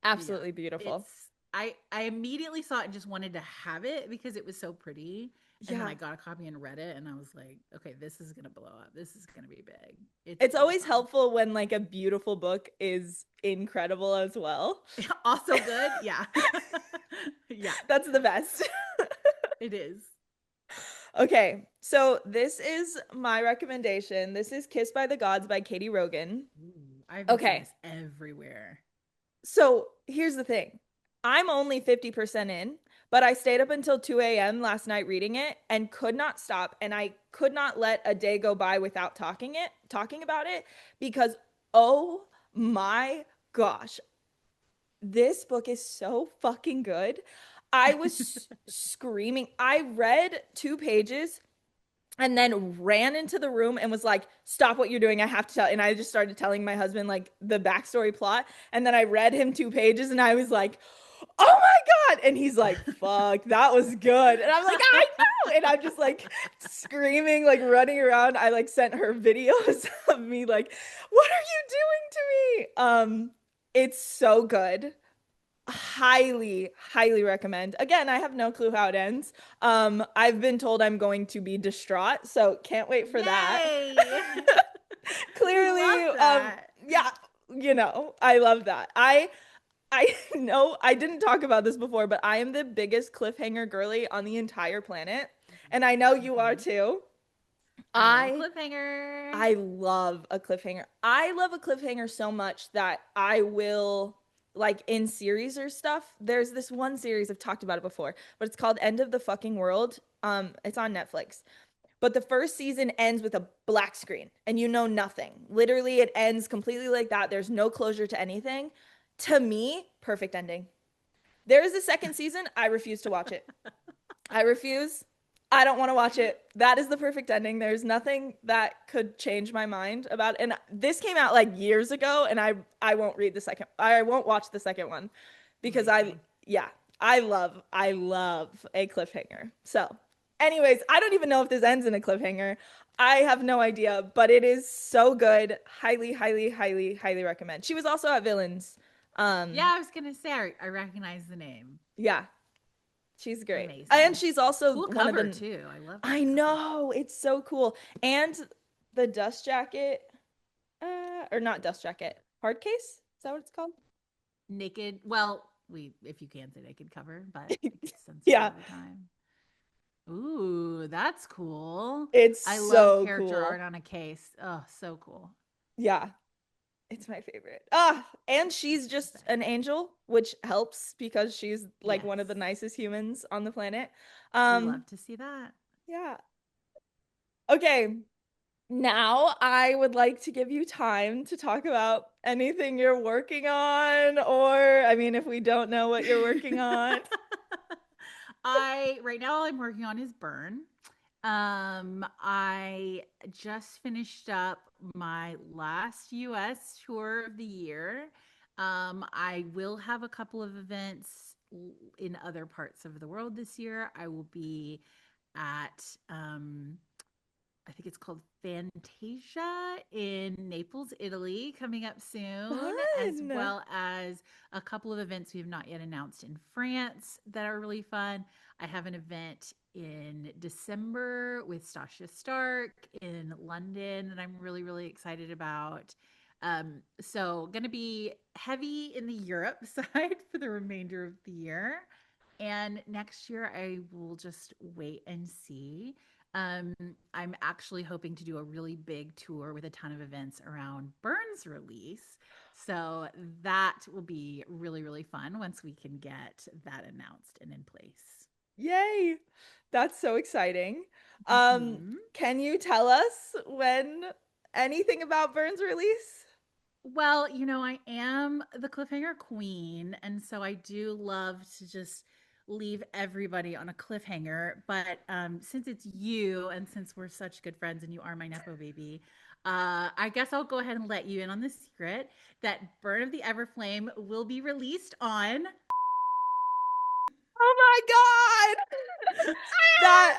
yeah. Absolutely beautiful. It's I immediately saw it and just wanted to have it because it was so pretty. And then Yeah. I got a copy and read it, and I was like, okay, this is gonna blow up. This is gonna be big. It's It's really always fun. helpful when like a beautiful book is incredible as well. Also good, yeah, yeah. That's the best. It is. Okay, so this is my recommendation. This is Kissed by the Gods by Katy Rogan. Ooh, I've been seeing Okay, this everywhere. so here's the thing. I'm only 50% in, but I stayed up until 2 a.m. last night reading it and could not stop. And I could not let a day go by without talking about it because oh my gosh, this book is so fucking good. I was screaming. I read 2 pages and then ran into the room and was like, "Stop what you're doing. I have to tell." And I just started telling my husband like the backstory plot. And then I read him 2 pages and I was like, oh my God. And he's like, fuck, that was good. And I'm like, I know. And I'm just like screaming, like running around. I like sent her videos of me like, what are you doing to me? It's so good. Highly, highly recommend. Again, I have no clue how it ends. I've been told I'm going to be distraught, so can't wait for that. Yay! Clearly, Love that. yeah, I love that. I know I didn't talk about this before, but I am the biggest cliffhanger girly on the entire planet, and I know you are too. I love a cliffhanger. I love a cliffhanger. I love a cliffhanger so much that I will, like in series or stuff. There's this one series, I've talked about it before, but it's called End of the Fucking World. It's on Netflix. But the first season ends with a black screen and you know nothing. Literally, it ends completely like that. There's no closure to anything. To me, perfect ending. There is a second season. I refuse to watch it. I refuse. I don't want to watch it. That is the perfect ending. There's nothing that could change my mind about it. And this came out like years ago, and I won't watch the second one because I love a cliffhanger. So anyways, I don't even know if this ends in a cliffhanger. I have no idea, but it is so good. Highly, highly, highly, highly recommend. She was also at Villains. Yeah, I was gonna say I recognize the name. Yeah, she's great. Amazing. And she's also cool one cover of the too. I love. I know, it's so cool. And the dust jacket, or not dust jacket, hard case. Is that what it's called? Naked. Well, if you can say naked cover, but Yeah. All the time. Ooh, that's cool. It's I so love character cool. art on a case. Oh, so cool. Yeah. It's my favorite. And she's just an angel, which helps because she's like one of the nicest humans on the planet. Love to see that. Yeah. Okay. Now I would like to give you time to talk about anything you're working on, or I mean, if we don't know what you're working on. Right now all I'm working on is Burn. I just finished up my last US tour of the year. I will have a couple of events in other parts of the world this year. I will be at I think it's called Fantasia in Naples, Italy, coming up soon, as well as a couple of events we have not yet announced in France that are really fun. I have an event in December with Stasha Stark in London that I'm really, really excited about. So going to be heavy in the Europe side for the remainder of the year. And next year I will just wait and see. I'm actually hoping to do a really big tour with a ton of events around Burn's release. So that will be really, really fun once we can get that announced and in place. Yay. That's so exciting. Can you tell us when anything about Burn's release? Well, I am the cliffhanger queen, and so I do love to just leave everybody on a cliffhanger. But since it's you, and since we're such good friends, and you are my nepo baby, I guess I'll go ahead and let you in on the secret that Burn of the Everflame will be released on. Oh my God! I'm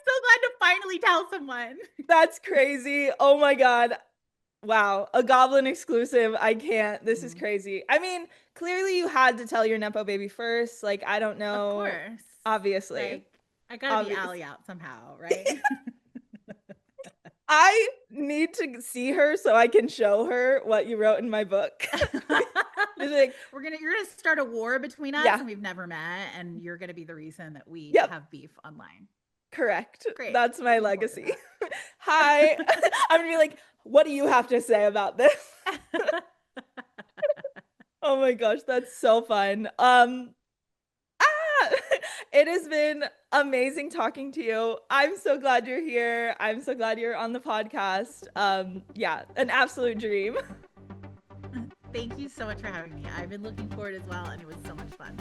so glad to finally tell someone. That's crazy. Oh my God. Wow, a Goblin exclusive. I can't. This is crazy. I mean, clearly you had to tell your nepo baby first. Like, I don't know. Of course. Obviously. Like, I gotta be Allie out somehow, right? I need to see her so I can show her what you wrote in my book. Like, you're gonna start a war between us, and we've never met, and you're gonna be the reason that we have beef online. Correct. Great. That's my legacy. Hi. I'm gonna be like, what do you have to say about this? Oh my gosh, that's so fun. It has been amazing talking to you. I'm so glad you're here. I'm so glad you're on the podcast. Yeah, an absolute dream. Thank you so much for having me. I've been looking forward as well, and it was so much fun.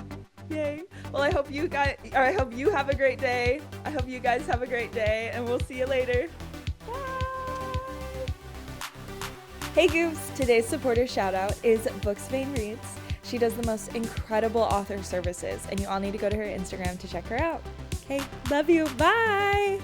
Yay. Well, I hope you have a great day. I hope you guys have a great day, and we'll see you later. Bye. Hey Goobs, today's supporter shout out is Books Vane Reads. She does the most incredible author services, and you all need to go to her Instagram to check her out. Okay, love you. Bye.